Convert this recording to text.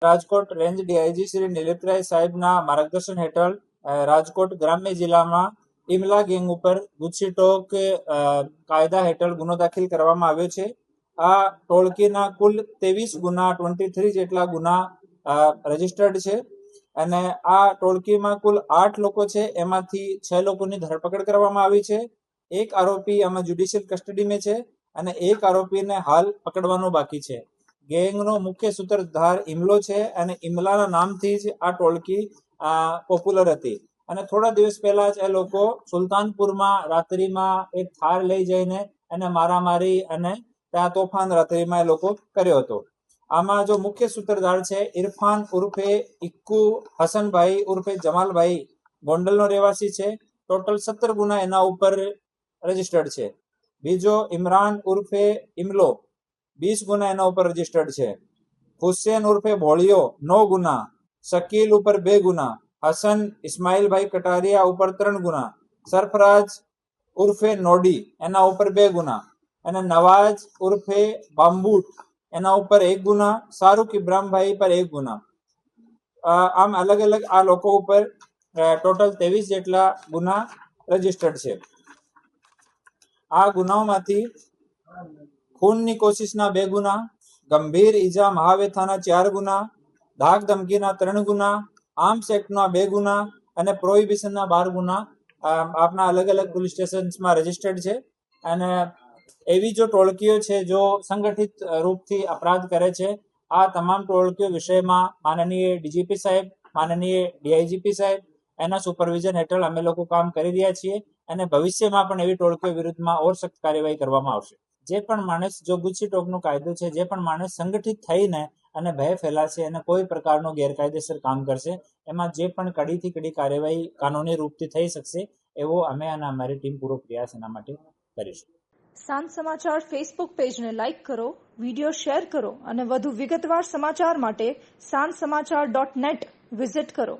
Rajkot range DIG Shri નિલિપરાય સાહેબના માર્ગદર્શન હેઠળ રાજકોટ ગ્રામ્ય જિલ્લામાં ઇમલા ગેંગ ઉપર ગુજસીટોક કાયદા હેઠળ ગુનો દાખલ કરવામાં આવ્યો છે. આ ટોળકીના કુલ 23 ગુના 23 જેટલા ગુના રજીસ્ટર્ડ છે અને આ ટોળકીમાં કુલ 8 લોકો છે. એમાંથી 6 લોકોની ધરપકડ કરવામાં આવી છે. એક આરોપી આમાં જ્યુડિશિયલ કસ્ટડીમાં છે અને એક આરોપીને હાલ પકડવાનો બાકી છે. ગેંગનો મુખ્ય સૂત્રધાર ઇમલો છે અને ઇમલાના નામથી જ આ ટોળકી પોપ્યુલર હતી. અને થોડા દિવસ પહેલા જ એ લોકો સુલતાનપુરમાં રાત્રિમાં એક થાર લઈ જઈને એને મારામારી અને ત્યાં તોફાન રાત્રિમાં એ લોકો કર્યો હતો. આમાં જો મુખ્ય સૂત્રધાર છે ઇરફાન ઉર્ફે ઇક્કુ હસનભાઈ ઉર્ફે જમાલભાઈ, ગોંડલનો રહેવાસી છે. ટોટલ 17 ગુના એના ઉપર રજીસ્ટર્ડ છે. બીજો ઇમરાન ઉર્ફે ઇમલો, 20 ગુના એના ઉપર રજીસ્ટર્ડ છે. હુસેન ઉર્ફે ભોળિયો 9 ગુના, શકીલ ઉપર 2 ગુના, હસન ઇસ્માઇલભાઈ કટારિયા ઉપર 3 ગુના, સરફરાજ ઉર્ફે નોડી એના ઉપર 2 ગુના અને નવાજ ઉર્ફે બામ્બુટ એના ઉપર 1 ગુના, શાહરૂખ ઇબ્રાહીમભાઈ પર 1 ગુના. આમ અલગ અલગ આ લોકો ઉપર ટોટલ 23 જેટલા ગુના રજીસ્ટર્ડ છે. આ ગુનાઓમાંથી ખૂનની કોશિશના 2 ગુના, ગંભીર ઈજા મહાવેથાના 4 ગુના, ધાક ધમકીના 3 ગુના, આર્મ્સ એક્ટના 2 ગુના અને પ્રોહિબિશનના 12 ગુના આપના અલગ અલગ પોલીસ સ્ટેશન્સમાં રજીસ્ટર્ડ છે. અને એવી જો ટોળકીઓ છે જો સંગઠિત રૂપથી અપરાધ કરે છે, આ તમામ ટોળકીઓ વિષયમાં માનનીય ડીજીપી સાહેબ, માનનીય ડીઆઈજીપી સાહેબ એના સુપરવિઝન હેઠળ અમે લોકો કામ કરી રહ્યા છીએ અને ભવિષ્યમાં પણ એવી ટોળકીઓ વિરુદ્ધમાં ઓર સખ્ત કાર્યવાહી કરવામાં આવશે. જે પણ માણસ જો ગુજસીટોકનો કાયદો છે, જે પણ માણસ સંગઠિત થઈને અને ભય ફેલાશે અને કોઈ પ્રકારનો ગેરકાયદેસર કામ કરશે, એમાં જે પણ કડીથી કડી કાર્યવાહી કાનૂની રૂપથી થઈ શકશે એવો અમે અને અમારી ટીમ પૂરો પ્રયાસ એના માટે કરીશું. સાંજ સમાચાર ફેસબુક પેજને લાઇક કરો, વિડીયો શેર કરો અને વધુ વિગતવાર સમાચાર માટે sanssamachar.net વિઝિટ કરો.